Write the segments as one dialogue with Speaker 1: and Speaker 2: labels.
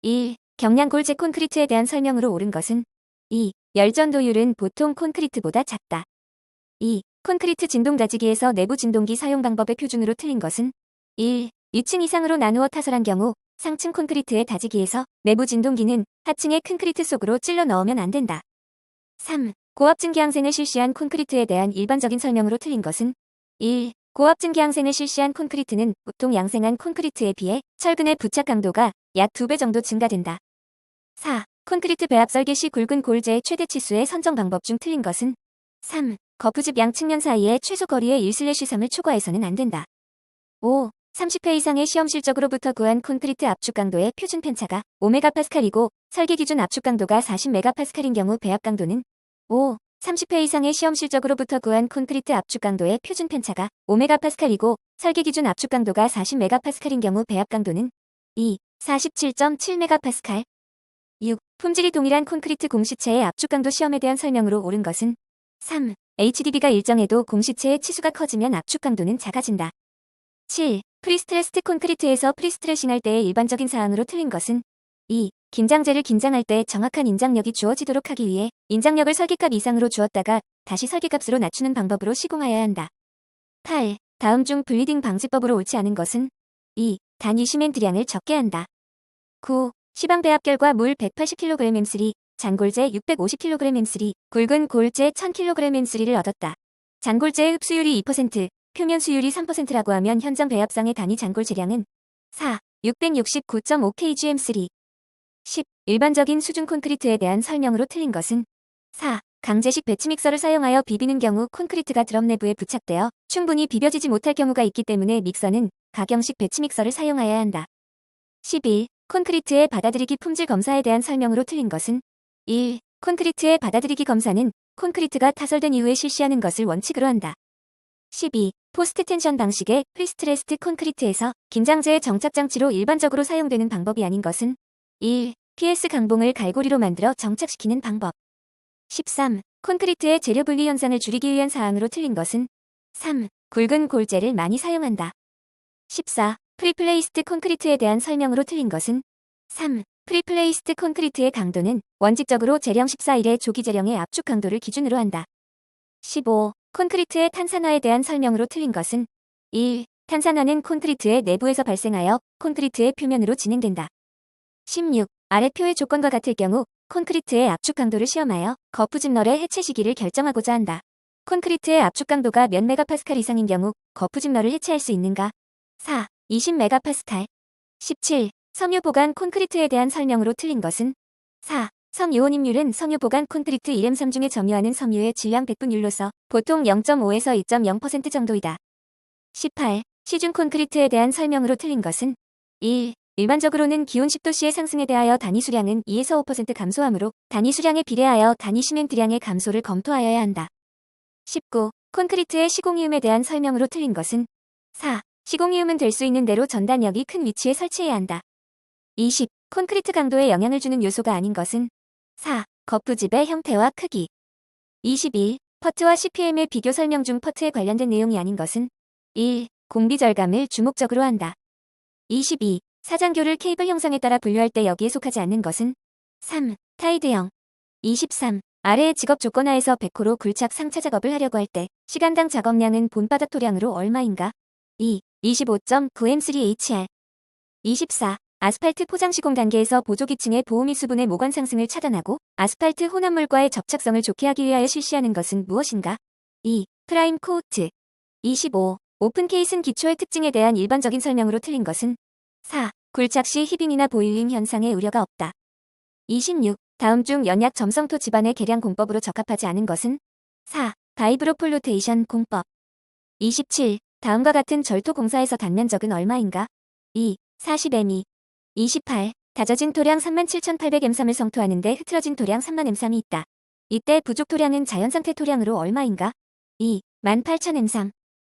Speaker 1: 1. 경량골재 콘크리트에 대한 설명으로 옳은 것은 2. 열전도율은 보통 콘크리트보다 작다. 2. 콘크리트 진동 다지기에서 내부 진동기 사용 방법의 표준으로 틀린 것은 1. 위층 이상으로 나누어 타설한 경우 상층 콘크리트의 다지기에서 내부 진동기는 하층의 콘크리트 속으로 찔러 넣으면 안 된다. 3. 고압 증기항생을 실시한 콘크리트에 대한 일반적인 설명으로 틀린 것은 1. 고압 증기항생을 실시한 콘크리트는 보통 양생한 콘크리트에 비해 철근의 부착 강도가 약 2배 정도 증가된다. 4. 콘크리트 배합 설계 시 굵은 골재의 최대 치수의 선정 방법 중 틀린 것은 3. 거푸집 양측면 사이의 최소 거리의 1/3을 초과해서는 안 된다. 5. 30회 이상의 시험 실적으로부터 구한 콘크리트 압축 강도의 표준 편차가 5MPa이고 설계 기준 압축 강도가 40MPa인 경우 배합 강도는 5. 30회 이상의 시험 실적으로부터 구한 콘크리트 압축 강도의 표준 편차가 5MPa이고 설계 기준 압축 강도가 40MPa인 경우 배합 강도는 2. 47.7MPa. 6. 품질이 동일한 콘크리트 공시체의 압축 강도 시험에 대한 설명으로 옳은 것은 3. HDB가 일정해도 공시체의 치수가 커지면 압축 강도는 작아진다. 7. 프리스트레스드 콘크리트에서 프리스트레싱할 때의 일반적인 사항으로 틀린 것은 2. 긴장재를 긴장할 때 정확한 인장력이 주어지도록 하기 위해 인장력을 설계값 이상으로 주었다가 다시 설계값으로 낮추는 방법으로 시공하여야 한다. 8. 다음 중 블리딩 방지법으로 옳지 않은 것은 2. 단위 시멘트량을 적게 한다. 9. 시방 배합결과 물 180kgm3, 잔골재 650kgm3, 굵은 골재 1000kgm3를 얻었다. 잔골재의 흡수율이 2%, 표면 수율이 3%라고 하면 현장 배합상의 단위 잔골재량은 4. 669.5kgm3. 10. 일반적인 수중 콘크리트에 대한 설명으로 틀린 것은 4. 강제식 배치 믹서를 사용하여 비비는 경우 콘크리트가 드럼 내부에 부착되어 충분히 비벼지지 못할 경우가 있기 때문에 믹서는 가경식 배치 믹서를 사용하여야 한다. 11. 콘크리트의 받아들이기 품질 검사에 대한 설명으로 틀린 것은 1. 콘크리트의 받아들이기 검사는 콘크리트가 타설된 이후에 실시하는 것을 원칙으로 한다. 12. 포스트 텐션 방식의 프리스트레스드 콘크리트에서 긴장재의 정착장치로 일반적으로 사용되는 방법이 아닌 것은 1. PS 강봉을 갈고리로 만들어 정착시키는 방법. 13. 콘크리트의 재료 분리 현상을 줄이기 위한 사항으로 틀린 것은 3. 굵은 골재를 많이 사용한다. 14. 프리플레이스드 콘크리트에 대한 설명으로 틀린 것은 3. 프리플레이스드 콘크리트의 강도는 원칙적으로 재령 14일의 조기 재령의 압축 강도를 기준으로 한다. 15. 콘크리트의 탄산화에 대한 설명으로 틀린 것은 1. 탄산화는 콘크리트의 내부에서 발생하여 콘크리트의 표면으로 진행된다. 16. 아래 표의 조건과 같을 경우 콘크리트의 압축 강도를 시험하여 거푸집널의 해체 시기를 결정하고자 한다. 콘크리트의 압축 강도가 몇 메가파스칼 이상인 경우 거푸집널을 해체할 수 있는가? 4. 20메가파스칼. 17. 섬유 보관 콘크리트에 대한 설명으로 틀린 것은 4. 섬유온임률은 섬유 보관 콘크리트 1M3 중에 점유하는 섬유의 질량 백분율로서 보통 0.5에서 2.0% 정도이다. 18. 시중 콘크리트에 대한 설명으로 틀린 것은 1. 일반적으로는 기온 10도씨의 상승에 대하여 단위 수량은 2에서 5% 감소하므로 단위 수량에 비례하여 단위 시멘트량의 감소를 검토하여야 한다. 19. 콘크리트의 시공이음에 대한 설명으로 틀린 것은 4. 시공이음은 될 수 있는 대로 전단역이 큰 위치에 설치해야 한다. 20. 콘크리트 강도에 영향을 주는 요소가 아닌 것은 4. 거푸집의 형태와 크기. 21. 퍼트와 CPM의 비교 설명 중 퍼트에 관련된 내용이 아닌 것은 1. 공비 절감을 주목적으로 한다. 22. 사장교를 케이블 형상에 따라 분류할 때 여기에 속하지 않는 것은 3. 타이드형. 23. 아래의 직업 조건 하에서 100호로 굴착 상차 작업을 하려고 할 때 시간당 작업량은 본바닥 토량으로 얼마인가? 2. 25.9M3HR. 24. 아스팔트 포장 시공 단계에서 보조기층의 보호미 수분의 모관 상승을 차단하고 아스팔트 혼합물과의 접착성을 좋게 하기 위하여 실시하는 것은 무엇인가? 2. 프라임 코우트. 25. 오픈 케이슨 기초의 특징에 대한 일반적인 설명으로 틀린 것은 4. 굴착 시 히빙이나 보일링 현상의 우려가 없다. 26. 다음 중 연약 점성토 집안의 계량 공법으로 적합하지 않은 것은 4. 바이브로폴로테이션 공법. 27. 다음과 같은 절토 공사에서 단면적은 얼마인가? 2. 40m. 28. 다져진 토량 37,800m3을 성토하는데 흐트러진 토량 30,000m3이 있다. 이때 부족 토량은 자연상태 토량으로 얼마인가? 2. 18,000m3.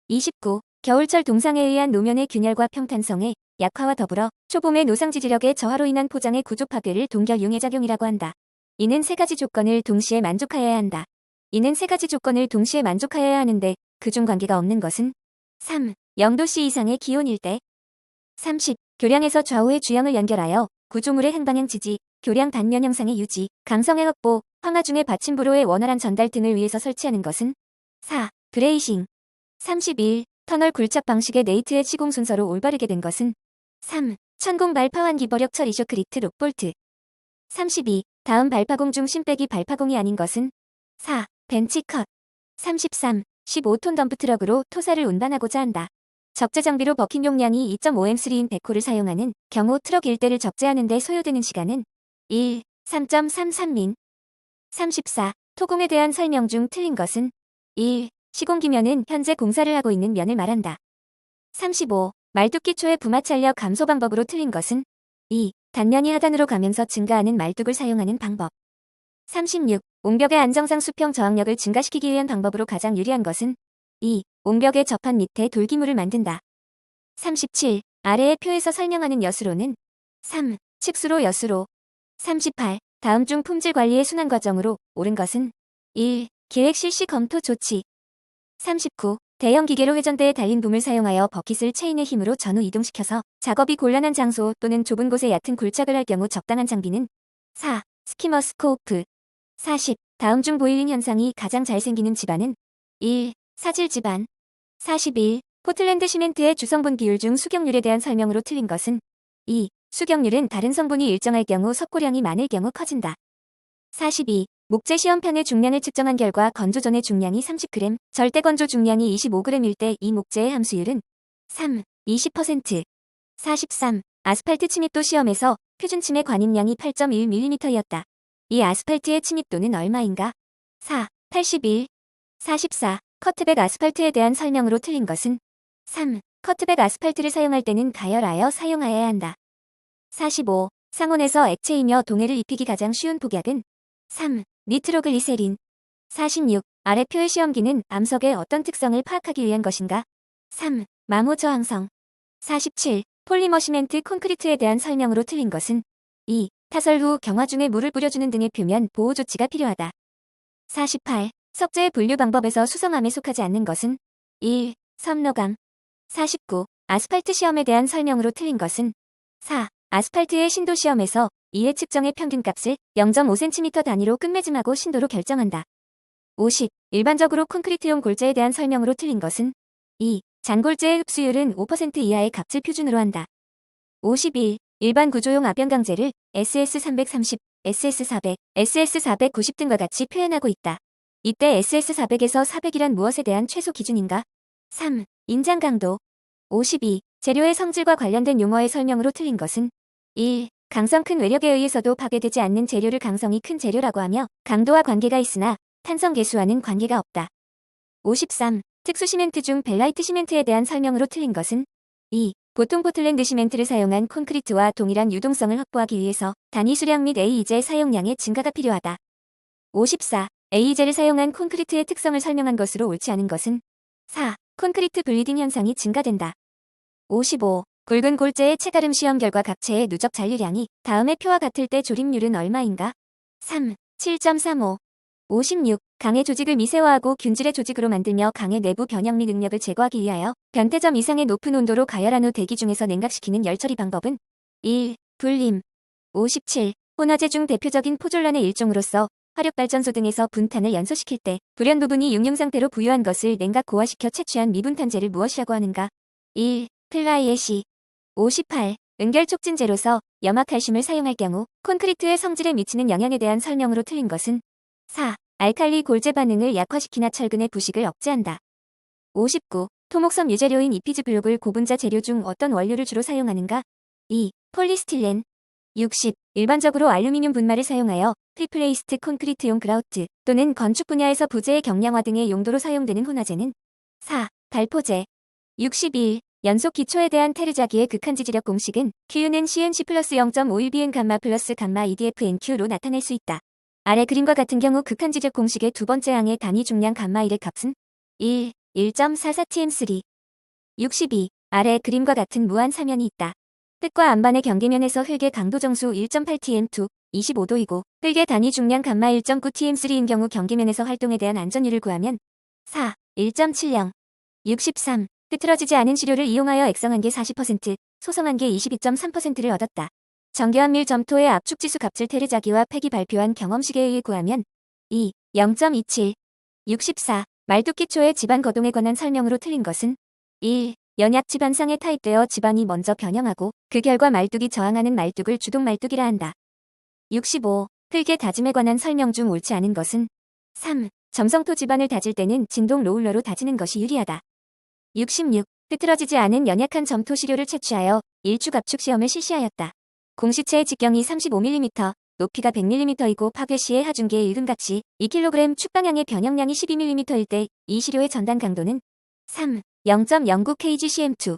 Speaker 1: 29. 겨울철 동상에 의한 노면의 균열과 평탄성의 약화와 더불어 초봄의 노상지지력의 저하로 인한 포장의 구조 파괴를 동결 융해작용이라고 한다. 이는 세 가지 조건을 동시에 만족하여야 한다. 이는 세 가지 조건을 동시에 만족하여야 하는데 그중 관계가 없는 것은 3. 0도씨 이상의 기온일 때. 30. 교량에서 좌우의 주형을 연결하여 구조물의 행방향 지지, 교량 단면 형상의 유지, 강성의 확보, 황화 중의 받침부로의 원활한 전달 등을 위해서 설치하는 것은 4. 브레이싱. 31. 터널 굴착 방식의 네이트의 시공 순서로 올바르게 된 것은 3. 천공 발파환 기버력 처리 쇼크리트 록볼트. 32. 다음 발파공 중 심빼기 발파공이 아닌 것은 4. 벤치 컷. 33. 15톤 덤프트럭으로 토사를 운반하고자 한다. 적재 장비로 버킹 용량이 2.5M3인 백호를 사용하는 경우 트럭 일대를 적재하는 데 소요되는 시간은 1. 3.33민. 34. 토공에 대한 설명 중 틀린 것은 1. 시공기면은 현재 공사를 하고 있는 면을 말한다. 35. 말뚝 기초의 부마찰력 감소 방법으로 틀린 것은 2. 단면이 하단으로 가면서 증가하는 말뚝을 사용하는 방법. 36. 옹벽의 안정상 수평 저항력을 증가시키기 위한 방법으로 가장 유리한 것은 2. 옹벽의 접한 밑에 돌기물을 만든다. 37. 아래의 표에서 설명하는 여수로는 3. 칙수로 여수로. 38. 다음 중 품질 관리의 순환 과정으로 옳은 것은 1. 계획 실시 검토 조치. 39. 대형 기계로 회전대에 달린 붐을 사용하여 버킷을 체인의 힘으로 전후 이동시켜서 작업이 곤란한 장소 또는 좁은 곳에 얕은 굴착을 할 경우 적당한 장비는 4. 스키머 스코우프. 40. 다음 중 보일링 현상이 가장 잘 생기는 집안은 1. 사질 집안. 41. 포틀랜드 시멘트의 주성분 비율 중 수경률에 대한 설명으로 틀린 것은 2. 수경률은 다른 성분이 일정할 경우 석고량이 많을 경우 커진다. 42. 목재 시험판의 중량을 측정한 결과 건조 전의 중량이 30g, 절대 건조 중량이 25g일 때 이 목재의 함수율은 3. 20%. 43. 아스팔트 침입도 시험에서 표준 침해 관입량이 8.1mm였다. 이 아스팔트의 침입도는 얼마인가? 4. 81. 44. 커트백 아스팔트에 대한 설명으로 틀린 것은 3. 커트백 아스팔트를 사용할 때는 가열하여 사용하여야 한다. 45. 상온에서 액체이며 동해를 입히기 가장 쉬운 폭약은 3. 니트로글리세린. 46. 아래 표의 시험기는 암석의 어떤 특성을 파악하기 위한 것인가? 3. 마모 저항성. 47. 폴리머 시멘트 콘크리트에 대한 설명으로 틀린 것은 2. 타설 후 경화 중에 물을 뿌려주는 등의 표면 보호 조치가 필요하다. 48. 석재의 분류 방법에서 수성암에 속하지 않는 것은 1. 섬노감. 49. 아스팔트 시험에 대한 설명으로 틀린 것은 4. 아스팔트의 신도 시험에서 이해 측정의 평균값을 0.5cm 단위로 끝맺음하고 신도로 결정한다. 50. 일반적으로 콘크리트용 골재에 대한 설명으로 틀린 것은 2. 잔골재의 흡수율은 5% 이하의 값을 표준으로 한다. 51. 일반 구조용 압연강재를 SS330, SS400, SS490 등과 같이 표현하고 있다. 이때 SS400에서 400이란 무엇에 대한 최소 기준인가? 3. 인장 강도. 52. 재료의 성질과 관련된 용어의 설명으로 틀린 것은 1. 강성 큰 외력에 의해서도 파괴되지 않는 재료를 강성이 큰 재료라고 하며 강도와 관계가 있으나 탄성 계수와는 관계가 없다. 53. 특수 시멘트 중 벨라이트 시멘트에 대한 설명으로 틀린 것은 2. 보통 포틀랜드 시멘트를 사용한 콘크리트와 동일한 유동성을 확보하기 위해서 단위 수량 및 AE제 사용량의 증가가 필요하다. 54. AE제를 사용한 콘크리트의 특성을 설명한 것으로 옳지 않은 것은 4. 콘크리트 블리딩 현상이 증가된다. 55. 굵은 골재의 체가름 시험 결과 각체의 누적 잔류량이 다음의 표와 같을 때 조립률은 얼마인가? 3. 7.35. 56. 강의 조직을 미세화하고 균질의 조직으로 만들며 강의 내부 변형 및 응력을 제거하기 위하여 변태점 이상의 높은 온도로 가열한 후 대기 중에서 냉각시키는 열처리 방법은 1. 불림. 57. 혼화재 중 대표적인 포졸란의 일종으로서 화력발전소 등에서 분탄을 연소시킬 때 불연 부분이 융융 상태로 부유한 것을 냉각 고화시켜 채취한 미분탄재를 무엇이라고 하는가? 1. 플라이애시. 58. 은결 촉진제로서 염화칼슘을 사용할 경우 콘크리트의 성질에 미치는 영향에 대한 설명으로 틀린 것은 4. 알칼리 골재 반응을 약화시키나 철근의 부식을 억제한다. 59. 토목섬 유재료인 이피즈 블록을 고분자 재료 중 어떤 원료를 주로 사용하는가? 2. 폴리스틸렌. 60. 일반적으로 알루미늄 분말을 사용하여 프리플레이스트 콘크리트용 그라우트 또는 건축 분야에서 부재의 경량화 등의 용도로 사용되는 혼화재는 4. 발포재. 61. 연속 기초에 대한 테르자기의 극한지지력 공식은 Q는 CNC 플러스 0.51bn 감마 플러스 감마 EDFNQ로 나타낼 수 있다. 아래 그림과 같은 경우 극한지지력 공식의 두 번째 항의 단위 중량 감마 1의 값은 1. 1.44tm3. 62. 아래 그림과 같은 무한 사면이 있다. 흙과 안반의 경계면에서 흙의 강도 정수 1.8tm2, 25도이고 흙의 단위 중량 감마 1.9tm3인 경우 경계면에서 활동에 대한 안전율을 구하면 4. 1.70. 63. 흐트러지지 않은 시료를 이용하여 액성한 게 40%, 소성한 게 22.3%를 얻었다. 정교함밀 점토의 압축지수 값을 테르자기와 팩이 발표한 경험식에 의해 구하면 2. 0.27 64. 말뚝기초의 집안 거동에 관한 설명으로 틀린 것은 1. 연약 집안상에 타입되어 집안이 먼저 변형하고 그 결과 말뚝이 저항하는 말뚝을 주동 말뚝이라 한다. 65. 흙의 다짐에 관한 설명 중 옳지 않은 것은 3. 점성토 집안을 다질 때는 진동 로울러로 다지는 것이 유리하다. 66. 흐트러지지 않은 연약한 점토 시료를 채취하여 일축 압축 시험을 실시하였다. 공시체의 직경이 35mm, 높이가 100mm이고 파괴 시의 하중계의 일금같이 2kg 축방향의 변형량이 12mm일 때 이 시료의 전단 강도는 3. 0.09kg/cm2.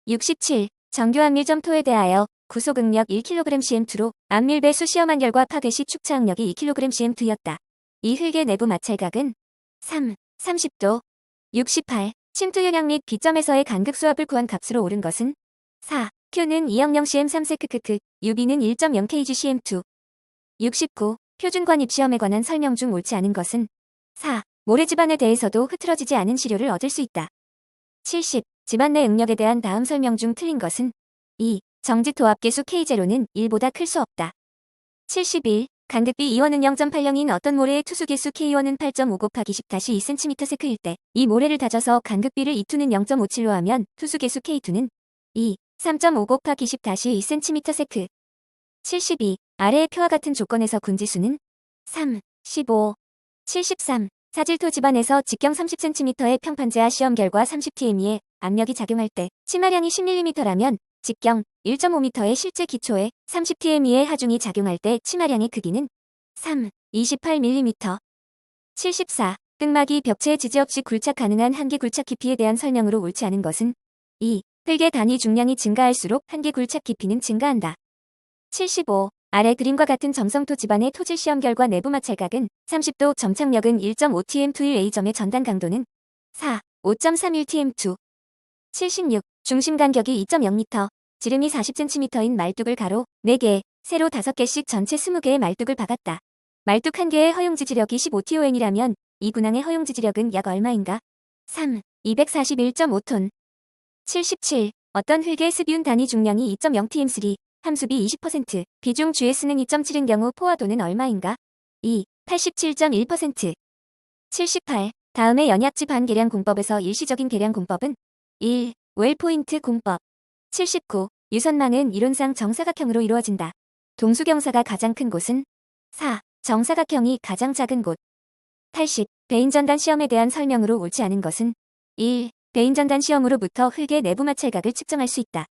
Speaker 1: 67. 정교 압밀 점토에 대하여 구속응력 1kg/cm2로 압밀 배수 시험한 결과 파괴 시 축차응력이 2kg/cm2였다. 이 흙의 내부 마찰각은 3. 30도. 68. 침투 윤향 및 비점에서의 간극 수압을 구한 값으로 옳은 것은 4. Q는 200cm3 크크크, UB는 1.0kg/cm2. 69. 표준 관입 시험에 관한 설명 중 옳지 않은 것은 4. 모래 집안에 대해서도 흐트러지지 않은 시료를 얻을 수 있다. 70. 집안 내 응력에 대한 다음 설명 중 틀린 것은 2. 정지 도합계수 K0는 1보다 클 수 없다. 71. 간극비 이원은 0.80인 어떤 모래의 투수계수 K1은 8.5 곱하기 10-2cm/s일 때 이 모래를 다져서 간극비를 2투는 0.57로 하면 투수계수 K2는 2. 3.5 곱하기 10-2cm/s. 72. 아래의 표와 같은 조건에서 군지수는 3. 15. 73. 사질토 집안에서 직경 30cm의 평판제하 시험 결과 30tme의 압력이 작용할 때 침하량이 10mm라면 직경 1.5m의 실제 기초에 30tme의 하중이 작용할 때 침하량의 크기는 3. 28mm. 74. 뜬막이 벽체에 지지 없이 굴착 가능한 한계 굴착 깊이에 대한 설명으로 옳지 않은 것은 2. 흙의 단위 중량이 증가할수록 한계 굴착 깊이는 증가한다. 75. 아래 그림과 같은 점성토 집안의 토질 시험 결과 내부 마찰각은 30도, 점착력은 1.5tm2일 A점의 전단 강도는 4. 5.31tm2. 76. 중심 간격이 2.0m, 지름이 40cm인 말뚝을 가로 4개, 세로 5개씩 전체 20개의 말뚝을 박았다. 말뚝 1개의 허용 지지력이 15TON이라면 이 군항의 허용 지지력은 약 얼마인가? 3. 241.5톤. 77. 어떤 흙의 습윤 단위 중량이 2.0tm3, 함수비 20%, 비중 GS는 2.7인 경우 포화도는 얼마인가? 2. 87.1%. 78. 다음의 연약지 반계량 공법에서 일시적인 계량 공법은 1. 웰포인트 공법. 79. 유선망은 이론상 정사각형으로 이루어진다. 동수경사가 가장 큰 곳은 4. 정사각형이 가장 작은 곳. 80. 베인전단 시험에 대한 설명으로 옳지 않은 것은 1. 베인전단 시험으로부터 흙의 내부 마찰각을 측정할 수 있다.